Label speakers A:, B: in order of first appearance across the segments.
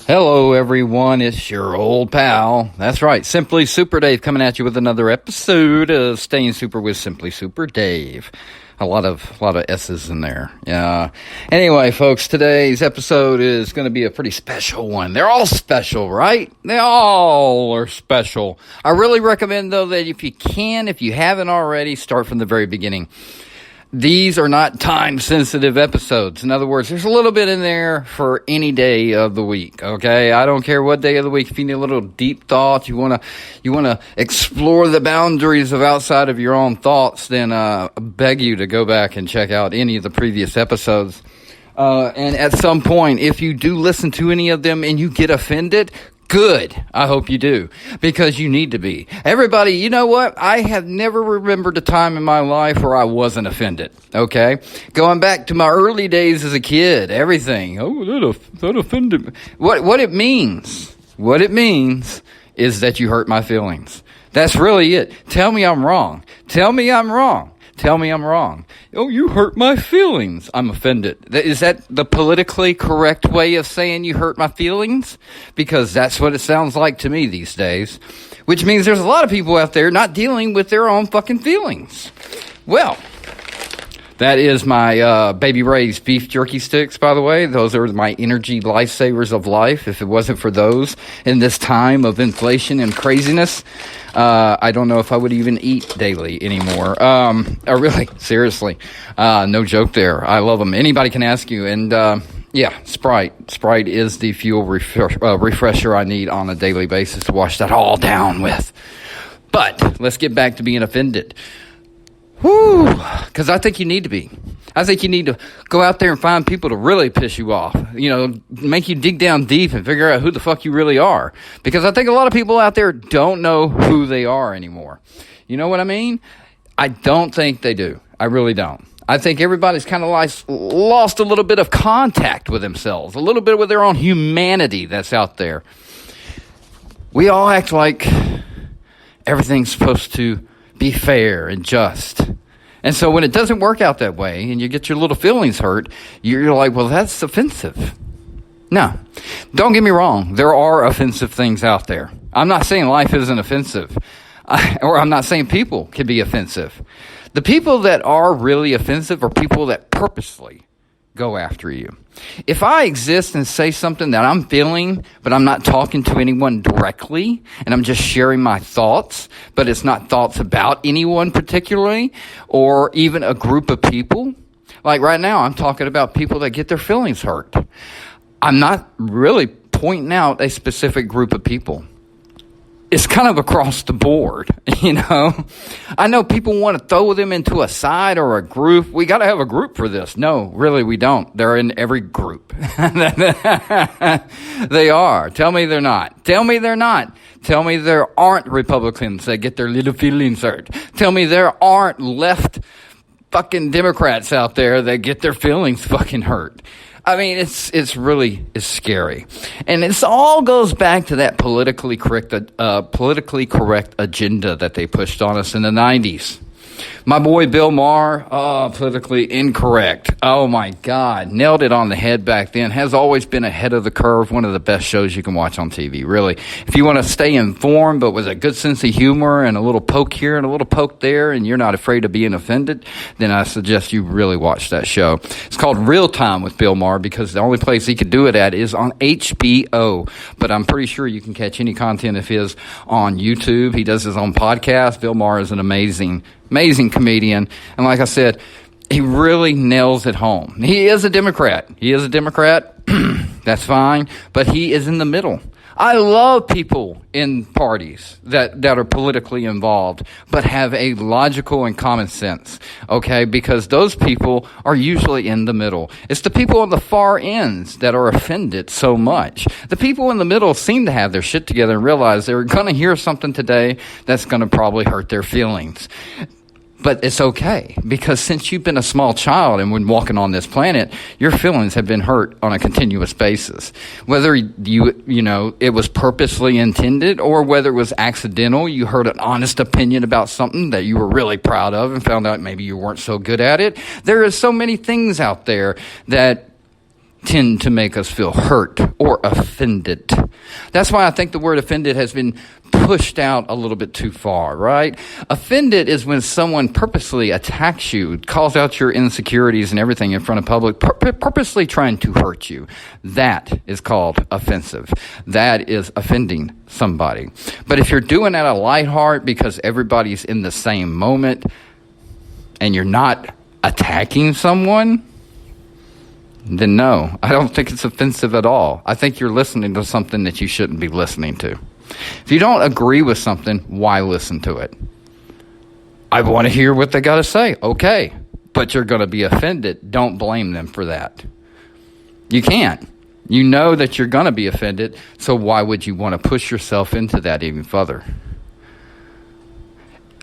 A: Hello, everyone. It's your old pal. That's right, SimplySuperDave coming at you with another episode of Staying Super with SimplySuperDave. A lot of S's in there. Yeah. Anyway, folks, today's episode is going to be a pretty special one. They're all special, right? They all are special. I really recommend, though, that if you haven't already, start from the very beginning. These are not time-sensitive episodes. In other words, there's a little bit in there for any day of the week, okay? I don't care what day of the week. If you need a little deep thought, you want to explore the boundaries of outside of your own thoughts, then I beg you to go back and check out any of the previous episodes. And at some point, if you do listen to any of them and you get offended, good. I hope you do, because you need to be. Everybody, you know what? I have never remembered a time in my life where I wasn't offended, okay? Going back to my early days as a kid, everything. Oh, that offended me. What it means is that you hurt my feelings. That's really it. Tell me I'm wrong. Tell me I'm wrong. Tell me I'm wrong. Oh, you hurt my feelings. I'm offended. Is that the politically correct way of saying you hurt my feelings? Because that's what it sounds like to me these days. Which means there's a lot of people out there not dealing with their own fucking feelings. Well, that is my Baby Ray's beef jerky sticks, by the way. Those are my energy lifesavers of life. If it wasn't for those in this time of inflation and craziness, I don't know if I would even eat daily anymore. Really, seriously. No joke there. I love them. Anybody can ask you. And, yeah, Sprite. Sprite is the fuel refresher I need on a daily basis to wash that all down with. But let's get back to being offended. Whoo, because I think you need to be. I think you need to go out there and find people to really piss you off. You know, make you dig down deep and figure out who the fuck you really are. Because I think a lot of people out there don't know who they are anymore. You know what I mean? I don't think they do. I really don't. I think everybody's kind of lost a little bit of contact with themselves, a little bit with their own humanity that's out there. We all act like everything's supposed to be fair and just. And so when it doesn't work out that way and you get your little feelings hurt, you're like, well, that's offensive. No, don't get me wrong. There are offensive things out there. I'm not saying life isn't offensive, or I'm not saying people can be offensive. The people that are really offensive are people that purposely go after you. If I exist and say something that I'm feeling, but I'm not talking to anyone directly, and I'm just sharing my thoughts, but it's not thoughts about anyone particularly, or even a group of people. Like right now, I'm talking about people that get their feelings hurt. I'm not really pointing out a specific group of people. It's kind of across the board, you know. I know people want to throw them into a side or a group. We got to have a group for this. No, really, we don't. They're in every group. They are. Tell me they're not. Tell me they're not. Tell me there aren't Republicans that get their little feelings hurt. Tell me there aren't left fucking Democrats out there that get their feelings fucking hurt. I mean, it's really scary. And it all goes back to that politically correct agenda that they pushed on us in the 90s. My boy Bill Maher, politically incorrect. Oh my God, nailed it on the head back then. Has always been ahead of the curve. One of the best shows you can watch on TV, really. If you want to stay informed, but with a good sense of humor and a little poke here and a little poke there, and you're not afraid of being offended, then I suggest you really watch that show. It's called Real Time with Bill Maher, because the only place he could do it at is on HBO. But I'm pretty sure you can catch any content of his on YouTube. He does his own podcast. Bill Maher is an amazing comedian. And like I said, he really nails it home. He is a Democrat. That's fine. But he is in the middle. I love people in parties that are politically involved, but have a logical and common sense, okay? Because those people are usually in the middle. It's the people on the far ends that are offended so much. The people in the middle seem to have their shit together and realize they're going to hear something today that's going to probably hurt their feelings. But it's okay, because since you've been a small child and when walking on this planet, your feelings have been hurt on a continuous basis. Whether you know, it was purposely intended or whether it was accidental, you heard an honest opinion about something that you were really proud of and found out maybe you weren't so good at it. There are so many things out there that tend to make us feel hurt or offended. That's why I think the word offended has been pushed out a little bit too far, right? Offended is when someone purposely attacks you, calls out your insecurities and everything in front of public, purposely trying to hurt you. That is called offensive. That is offending somebody. But if you're doing it out of light heart because everybody's in the same moment and you're not attacking someone, then no, I don't think it's offensive at all. I think you're listening to something that you shouldn't be listening to. If you don't agree with something, why listen to it? I want to hear what they got to say. Okay, but you're going to be offended. Don't blame them for that. You can't. You know that you're going to be offended, so why would you want to push yourself into that even further?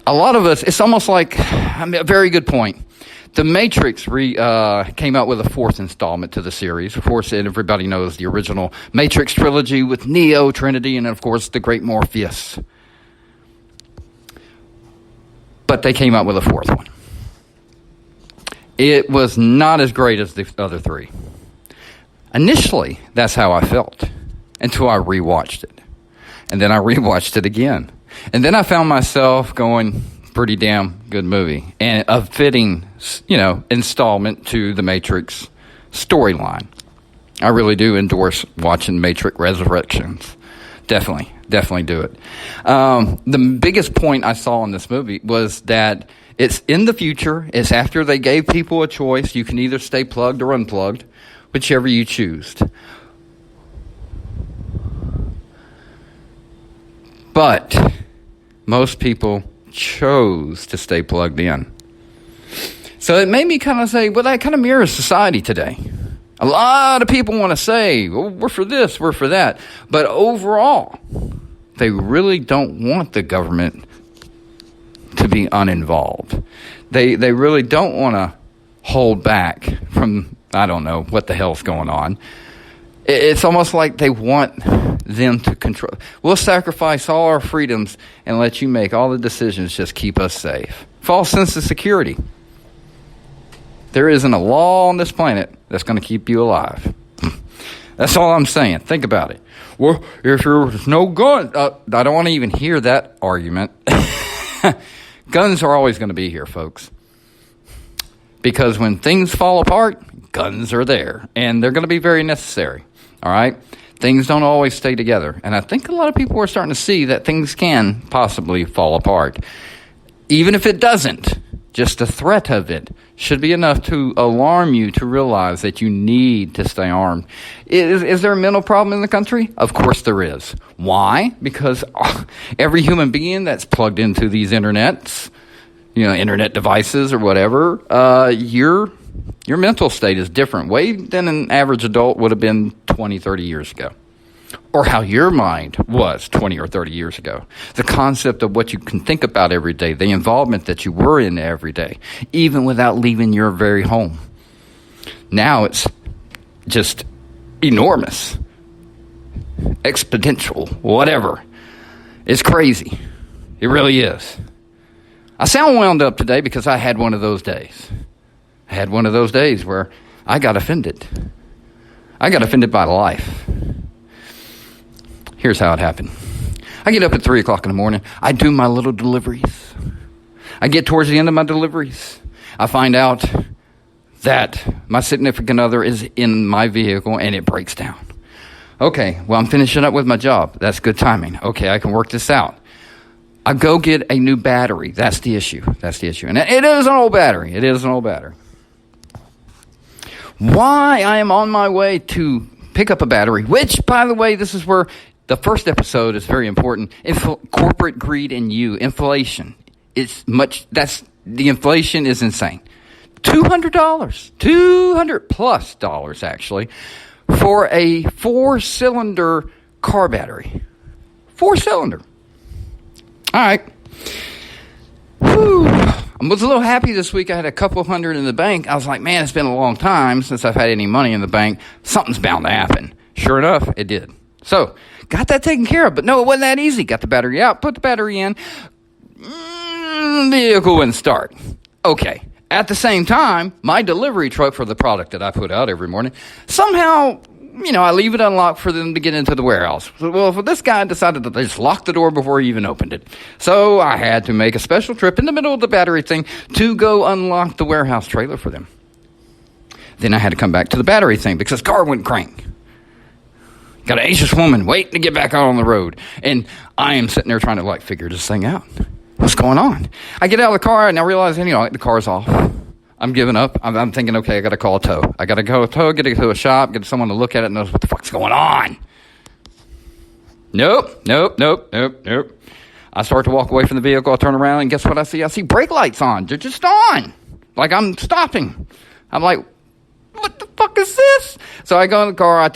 A: A lot of us, it's almost like, a very good point. The Matrix came out with a fourth installment to the series. Of course, everybody knows the original Matrix trilogy with Neo, Trinity, and of course the great Morpheus. But they came out with a fourth one. It was not as great as the other three. Initially, that's how I felt until I rewatched it. And then I rewatched it again. And then I found myself going, pretty damn good movie. And a fitting, installment to the Matrix storyline. I really do endorse watching Matrix Resurrections. Definitely do it. The biggest point I saw in this movie was that it's in the future. It's after they gave people a choice. You can either stay plugged or unplugged, whichever you choose. But most people chose to stay plugged in. So it made me kind of say, well, that kind of mirrors society today. A lot of people want to say, well, we're for this, we're for that. But overall, they really don't want the government to be uninvolved. They really don't want to hold back from, I don't know, what the hell's going on. It's almost like they want them to control. We'll sacrifice all our freedoms and let you make all the decisions, just keep us safe. False sense of security. There isn't a law on this planet that's going to keep you alive. That's all I'm saying. Think about it. Well, if there's no gun, I don't want to even hear that argument. Guns are always going to be here, folks. Because when things fall apart, guns are there. And they're going to be very necessary. All right? Things don't always stay together. And I think a lot of people are starting to see that things can possibly fall apart. Even if it doesn't, just the threat of it should be enough to alarm you to realize that you need to stay armed. Is there a mental problem in the country? Of course there is. Why? Because every human being that's plugged into these internets, internet devices or whatever, your mental state is different way than an average adult would have been 20, 30 years ago. Or how your mind was 20 or 30 years ago. The concept of what you can think about every day, the involvement that you were in every day, even without leaving your very home. Now it's just enormous, exponential, whatever. It's crazy. It really is. I sound wound up today because I had one of those days. I had one of those days where I got offended. I got offended by life. Here's how it happened. I get up at 3 o'clock in the morning. I do my little deliveries. I get towards the end of my deliveries. I find out that my significant other is in my vehicle and it breaks down. Okay, well, I'm finishing up with my job. That's good timing. Okay, I can work this out. I go get a new battery. That's the issue. And it is an old battery. Why I am on my way to pick up a battery, which, by the way, this is where the first episode is very important. Corporate greed and inflation. The inflation is insane. $200, $200+ actually, for a 4-cylinder car battery. 4-cylinder. All right. Whew. I was a little happy this week. I had a couple hundred in the bank. I was like, man, it's been a long time since I've had any money in the bank. Something's bound to happen. Sure enough, it did. So, got that taken care of. But no, it wasn't that easy. Got the battery out, put the battery in. Vehicle wouldn't start. Okay. At the same time, my delivery truck for the product that I put out every morning, somehow, I leave it unlocked for them to get into the warehouse. Well, this guy decided that they just locked the door before he even opened it. So I had to make a special trip in the middle of the battery thing to go unlock the warehouse trailer for them. Then I had to come back to the battery thing because the car wouldn't crank. Got an anxious woman waiting to get back out on the road. And I am sitting there trying to figure this thing out. What's going on? I get out of the car and I realize, the car's off. I'm giving up. I'm thinking, okay, I got to call a tow. I got to go get it to a shop, get someone to look at it and knows what the fuck's going on. Nope. I start to walk away from the vehicle. I turn around and guess what I see? I see brake lights on. They're just on. I'm stopping. I'm like, what the fuck is this? So I go in the car, I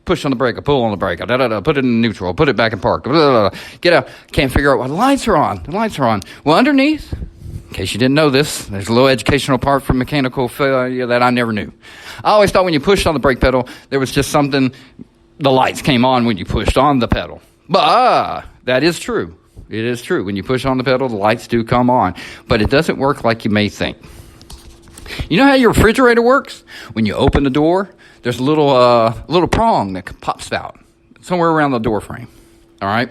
A: push on the brake, I pull on the brake, I put it in neutral, put it back in park, get out, can't figure out why the lights are on. Well, underneath, in case you didn't know this, there's a little educational part from mechanical failure that I never knew. I always thought when you pushed on the brake pedal, there was just something, the lights came on when you pushed on the pedal. But that is true. It is true. When you push on the pedal, the lights do come on. But it doesn't work like you may think. You know how your refrigerator works? When you open the door, there's a little prong that pops out somewhere around the door frame. All right?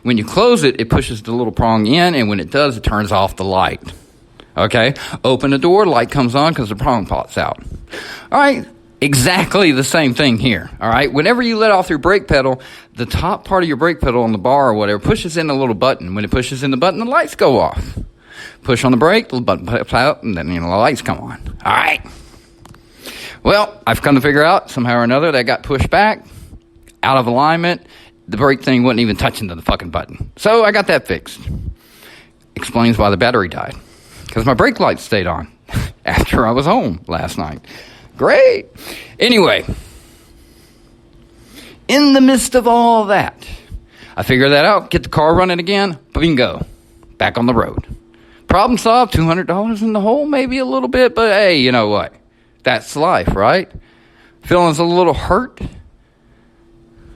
A: When you close it, it pushes the little prong in, and when it does, it turns off the light. Okay? Open the door, light comes on because the prong pops out. All right? Exactly the same thing here. All right? Whenever you let off your brake pedal, the top part of your brake pedal on the bar or whatever pushes in a little button. When it pushes in the button, the lights go off. Push on the brake, the button pops out, and then the lights come on. All right. Well, I've come to figure out somehow or another that got pushed back, out of alignment. The brake thing wasn't even touching the fucking button. So I got that fixed. Explains why the battery died. Because my brake lights stayed on after I was home last night. Great. Anyway, in the midst of all that, I figure that out, get the car running again, bingo, back on the road. Problem solved, $200 in the hole, maybe a little bit, but hey, you know what? That's life, right? Feeling a little hurt?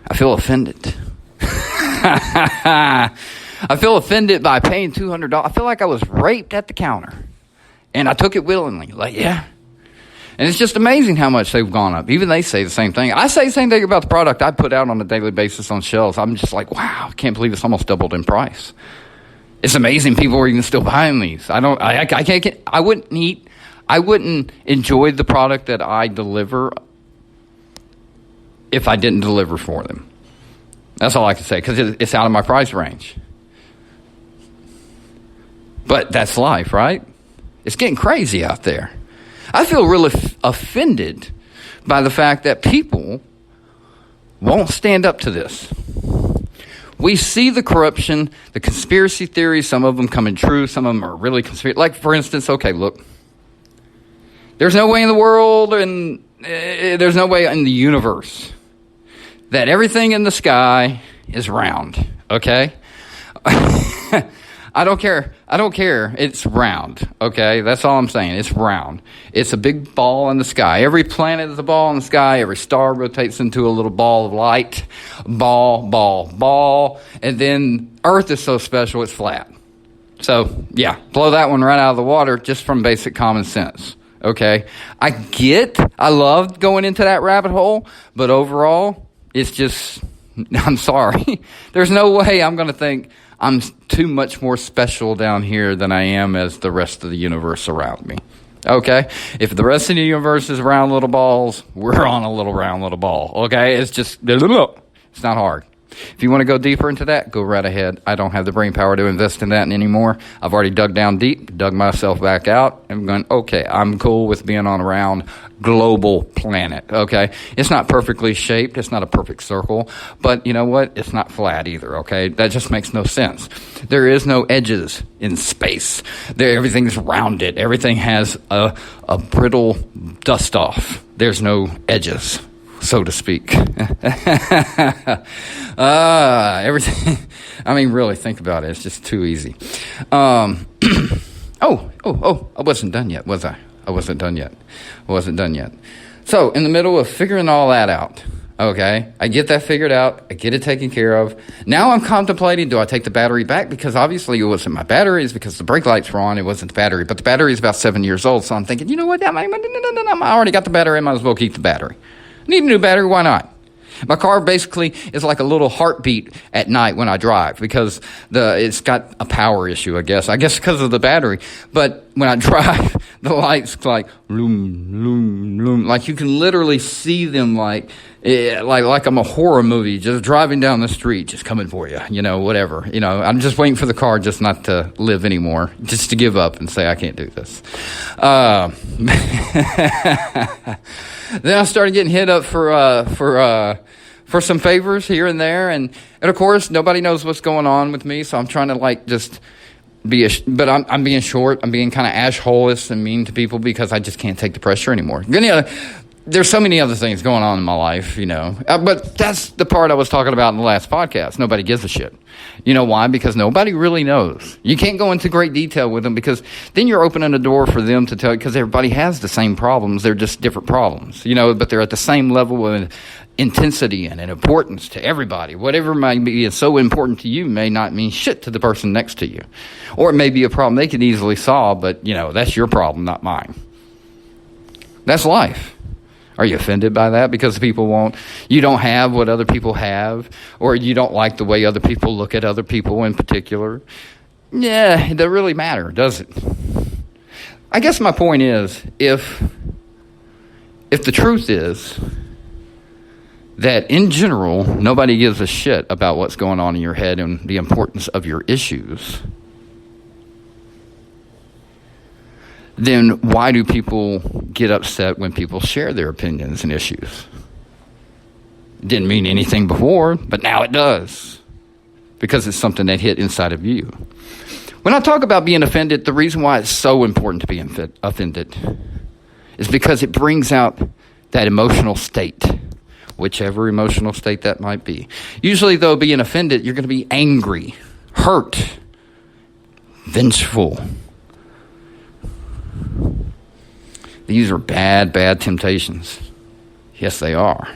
A: I feel offended. I feel offended by paying $200. I feel like I was raped at the counter. And I took it willingly. Yeah. And it's just amazing how much they've gone up. Even they say the same thing. I say the same thing about the product I put out on a daily basis on shelves. I'm just like, wow, I can't believe it's almost doubled in price. It's amazing people are even still buying these. I wouldn't enjoy the product that I deliver if I didn't deliver for them. That's all I can say, because it's out of my price range. But that's life, right? It's getting crazy out there. I feel really offended by the fact that people won't stand up to this. We see the corruption, the conspiracy theories, some of them coming true, some of them are really conspiracy. Like, for instance, okay, look. There's no way in the world and there's no way in the universe that everything in the sky is round, okay? I don't care. It's round, okay? That's all I'm saying. It's round. It's a big ball in the sky. Every planet is a ball in the sky. Every star rotates into a little ball of light. Ball. And then Earth is so special, it's flat. So, yeah, blow that one right out of the water just from basic common sense, okay? I love going into that rabbit hole, but overall, it's just, I'm sorry. There's no way I'm going to think I'm too much more special down here than I am as the rest of the universe around me. Okay? If the rest of the universe is round little balls, we're on a little round little ball. Okay? It's just, it's not hard. If you want to go deeper into that, go right ahead. I don't have the brain power to invest in that anymore. I've already dug down deep, dug myself back out. I'm going, okay, I'm cool with being on a round global planet, okay? It's not perfectly shaped. It's not a perfect circle. But you know what? It's not flat either, okay? That just makes no sense. There is no edges in space. Everything's rounded. Everything has a brittle dust-off. There's no edges, so to speak. Everything. I mean, really think about it. It's just too easy. I wasn't done yet, was I? I wasn't done yet. So, in the middle of figuring all that out, Okay, I get that figured out. I get it taken care of. Now I'm contemplating, do I take the battery back? Because obviously it wasn't my battery. It's because the brake lights were on. It wasn't the battery. But the battery is about 7 years old. So I'm thinking, you know what? I already got the battery. I might as well keep the battery. Need a new battery. Why not? My car basically is like a little heartbeat at night when I drive because it's got a power issue, I guess because of the battery. But when I drive, the lights like loom, loom, loom. Like you can literally see them like I'm a horror movie just driving down the street, just coming for you, whatever. I'm just waiting for the car just not to live anymore, just to give up and say, I can't do this. Then I started getting hit up for some favors here and there, and of course nobody knows what's going on with me, so I'm trying to just but I'm being short. I'm being kind of ash-holeless and mean to people because I just can't take the pressure anymore. There's so many other things going on in my life, but that's the part I was talking about in the last podcast. Nobody gives a shit. You know why? Because nobody really knows. You can't go into great detail with them because then you're opening a door for them to tell you, because everybody has the same problems. They're just different problems, but they're at the same level of intensity and importance to everybody. Whatever might be so important to you may not mean shit to the person next to you. Or it may be a problem they could easily solve, but, that's your problem, not mine. That's life. Are you offended by that because you don't have what other people have, or you don't like the way other people look at other people in particular? Yeah, it doesn't really matter, does it? I guess my point is, if the truth is that in general, nobody gives a shit about what's going on in your head and the importance of your issues, then why do people get upset when people share their opinions and issues? It didn't mean anything before, but now it does, because it's something that hit inside of you. When I talk about being offended, the reason why it's so important to be offended is because it brings out that emotional state, whichever emotional state that might be. Usually, though, being offended, you're going to be angry, hurt, vengeful. These are bad, bad temptations. Yes, they are.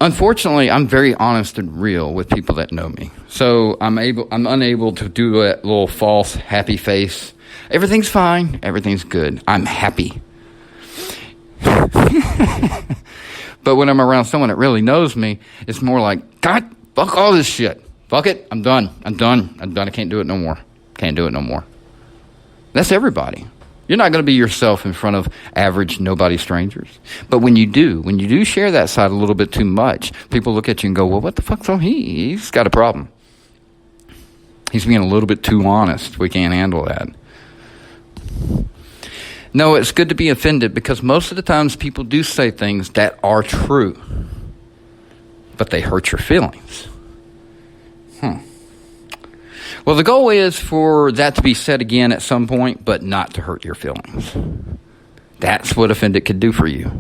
A: Unfortunately, I'm very honest and real with people that know me. So I'm unable to do a little false happy face. Everything's fine. Everything's good. I'm happy. But when I'm around someone that really knows me, it's more like, God, fuck all this shit. Fuck it. I'm done. I can't do it no more. Can't do it no more. That's everybody. You're not going to be yourself in front of average nobody strangers. But when you do share that side a little bit too much, people look at you and go, well, what the fuck's on he's got a problem. He's being a little bit too honest. We can't handle that. No, it's good to be offended because most of the times people do say things that are true, but they hurt your feelings. Well, the goal is for that to be said again at some point, but not to hurt your feelings. That's what offended could do for you.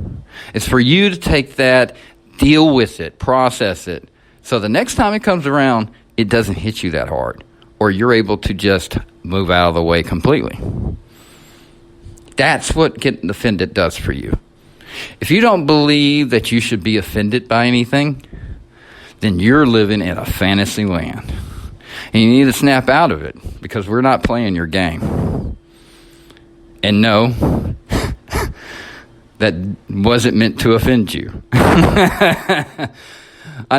A: It's for you to take that, deal with it, process it, so the next time it comes around, it doesn't hit you that hard, or you're able to just move out of the way completely. That's what getting offended does for you. If you don't believe that you should be offended by anything, then you're living in a fantasy land. And you need to snap out of it because we're not playing your game. And no, that wasn't meant to offend you. I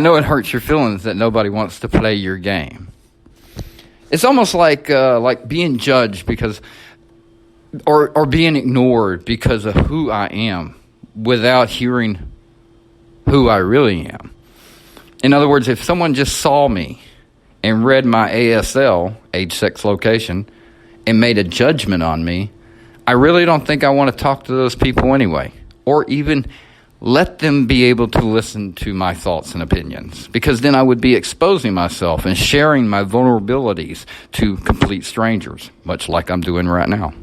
A: know it hurts your feelings that nobody wants to play your game. It's almost like being judged because, or being ignored because of who I am without hearing who I really am. In other words, if someone just saw me and read my ASL, age, sex, location, and made a judgment on me, I really don't think I want to talk to those people anyway, or even let them be able to listen to my thoughts and opinions, because then I would be exposing myself and sharing my vulnerabilities to complete strangers, much like I'm doing right now.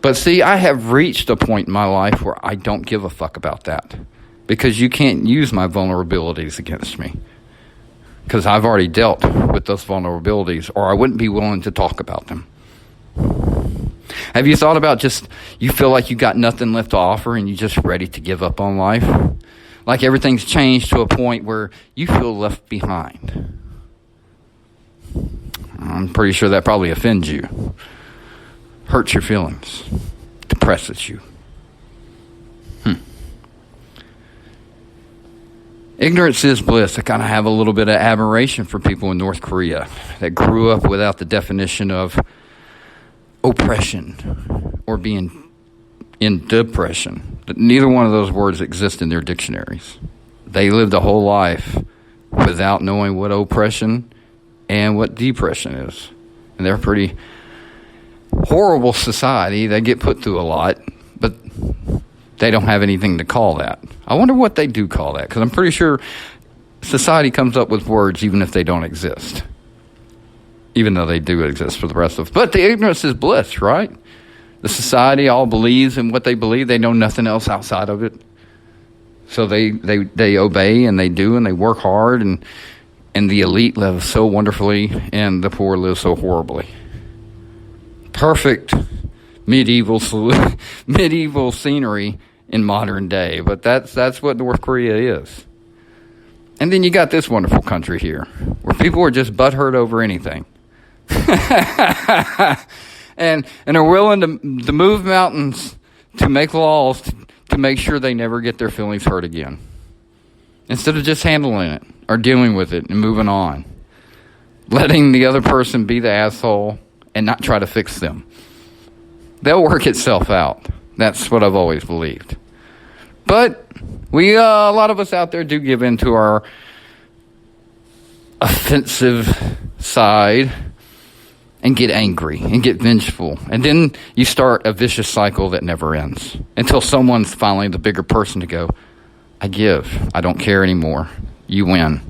A: But see, I have reached a point in my life where I don't give a fuck about that, because you can't use my vulnerabilities against me. Because I've already dealt with those vulnerabilities, or I wouldn't be willing to talk about them. Have you thought about just, you feel like you got nothing left to offer and you're just ready to give up on life? Like everything's changed to a point where you feel left behind. I'm pretty sure that probably offends you, hurts your feelings, depresses you. Ignorance is bliss. I kind of have a little bit of admiration for people in North Korea that grew up without the definition of oppression or being in depression. Neither one of those words exist in their dictionaries. They lived a whole life without knowing what oppression and what depression is. And they're a pretty horrible society. They get put through a lot, but they don't have anything to call that. I wonder what they do call that, because I'm pretty sure society comes up with words even if they don't exist, even though they do exist for the rest of us. But the ignorance is bliss, right? The society all believes in what they believe. They know nothing else outside of it. So they obey and they do and they work hard, and the elite live so wonderfully and the poor live so horribly. Perfect medieval scenery in modern day, but that's what North Korea is. And then you got this wonderful country here, where people are just butthurt over anything, and are willing to move mountains to make laws to make sure they never get their feelings hurt again, instead of just handling it or dealing with it and moving on, letting the other person be the asshole and not try to fix them. They'll work itself out. That's what I've always believed. But a lot of us out there do give in to our offensive side and get angry and get vengeful. And then you start a vicious cycle that never ends until someone's finally the bigger person to go, I give. I don't care anymore. You win.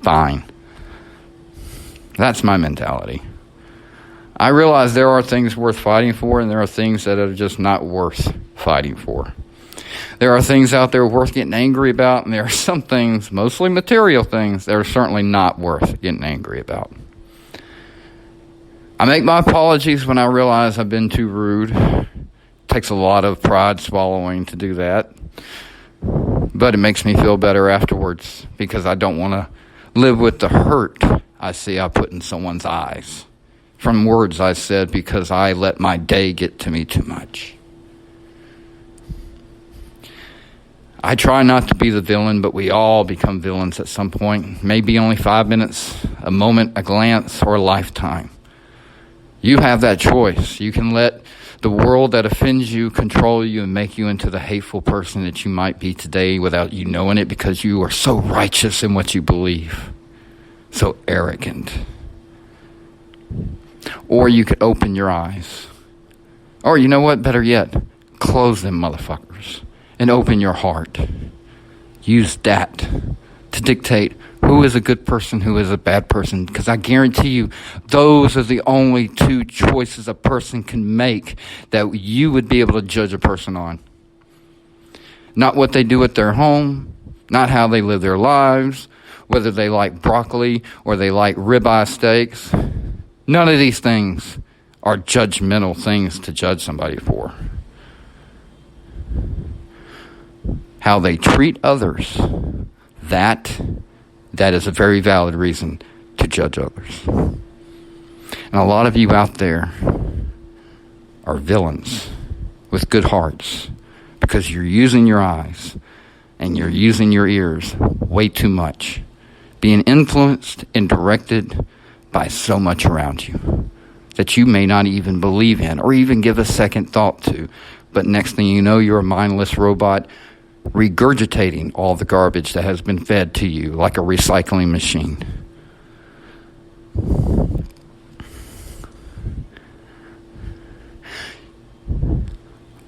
A: Fine. That's my mentality. I realize there are things worth fighting for, and there are things that are just not worth fighting for. There are things out there worth getting angry about, and there are some things, mostly material things, that are certainly not worth getting angry about. I make my apologies when I realize I've been too rude. It takes a lot of pride swallowing to do that. But it makes me feel better afterwards, because I don't want to live with the hurt I see I put in someone's eyes from words I said because I let my day get to me too much. I try not to be the villain, but we all become villains at some point. Maybe only 5 minutes, a moment, a glance, or a lifetime. You have that choice. You can let the world that offends you control you and make you into the hateful person that you might be today without you knowing it, because you are so righteous in what you believe, so arrogant. Or you could open your eyes. Or you know what? Better yet, close them motherfuckers and open your heart. Use that to dictate who is a good person, who is a bad person. Because I guarantee you, those are the only two choices a person can make that you would be able to judge a person on. Not what they do at their home, not how they live their lives, whether they like broccoli or they like ribeye steaks. None of these things are judgmental things to judge somebody for. How they treat others, that is a very valid reason to judge others. And a lot of you out there are villains with good hearts, because you're using your eyes and you're using your ears way too much, being influenced and directed by so much around you that you may not even believe in or even give a second thought to. But next thing you know, you're a mindless robot regurgitating all the garbage that has been fed to you like a recycling machine.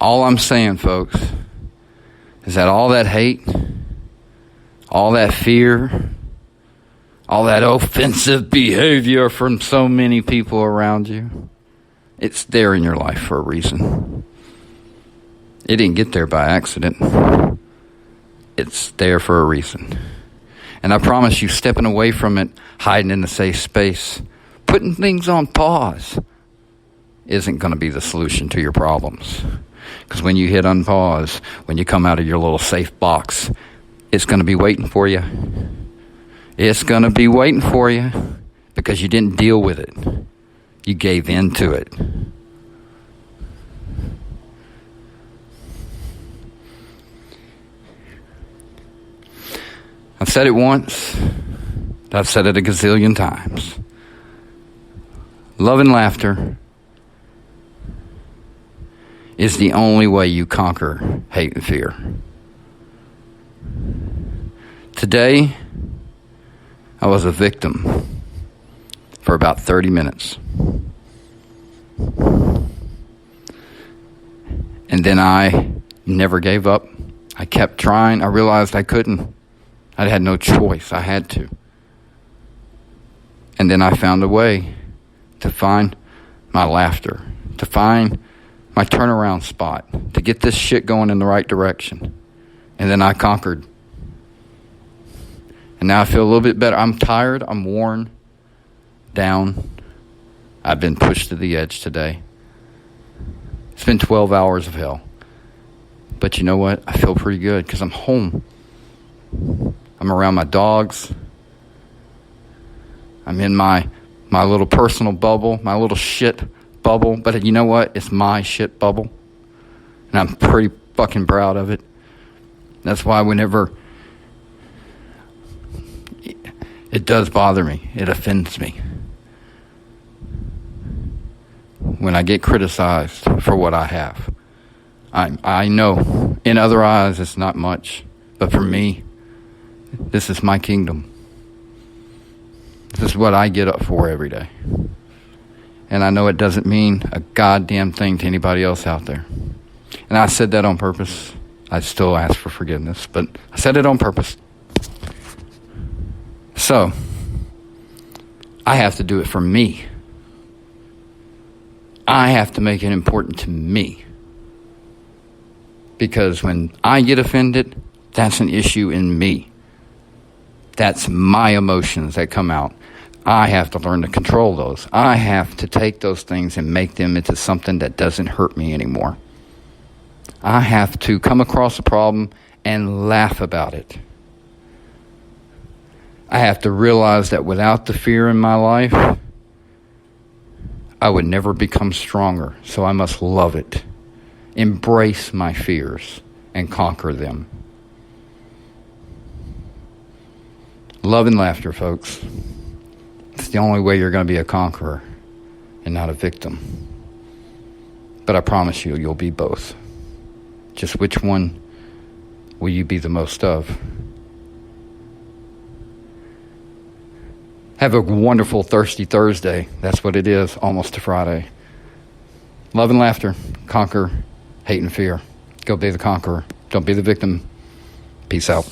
A: All I'm saying, folks, is that all that hate, all that fear, all that offensive behavior from so many people around you, it's there in your life for a reason. It didn't get there by accident. It's there for a reason. And I promise you, stepping away from it, hiding in a safe space, putting things on pause, isn't going to be the solution to your problems. Because when you hit unpause, when you come out of your little safe box, it's going to be waiting for you. It's going to be waiting for you because you didn't deal with it. You gave in to it. I've said it once. I've said it a gazillion times. Love and laughter is the only way you conquer hate and fear. Today, I was a victim for about 30 minutes. And then I never gave up. I kept trying. I realized I couldn't. I had no choice. I had to. And then I found a way to find my laughter, to find my turnaround spot, to get this shit going in the right direction. And then I conquered. And now I feel a little bit better. I'm tired. I'm worn down. I've been pushed to the edge today. It's been 12 hours of hell. But you know what? I feel pretty good because I'm home. I'm around my dogs. I'm in my little personal bubble, my little shit bubble. But you know what? It's my shit bubble. And I'm pretty fucking proud of it. That's why whenever it does bother me, it offends me. When I get criticized for what I have. I know in other eyes it's not much. But for me, this is my kingdom. This is what I get up for every day. And I know it doesn't mean a goddamn thing to anybody else out there. And I said that on purpose. I still ask for forgiveness, but I said it on purpose. So, I have to do it for me. I have to make it important to me. Because when I get offended, that's an issue in me. That's my emotions that come out. I have to learn to control those. I have to take those things and make them into something that doesn't hurt me anymore. I have to come across a problem and laugh about it. I have to realize that without the fear in my life, I would never become stronger. So I must love it. Embrace my fears and conquer them. Love and laughter, folks. It's the only way you're going to be a conqueror and not a victim. But I promise you, you'll be both. Just which one will you be the most of? Have a wonderful Thirsty Thursday. That's what it is, almost to Friday. Love and laughter. Conquer hate and fear. Go be the conqueror. Don't be the victim. Peace out.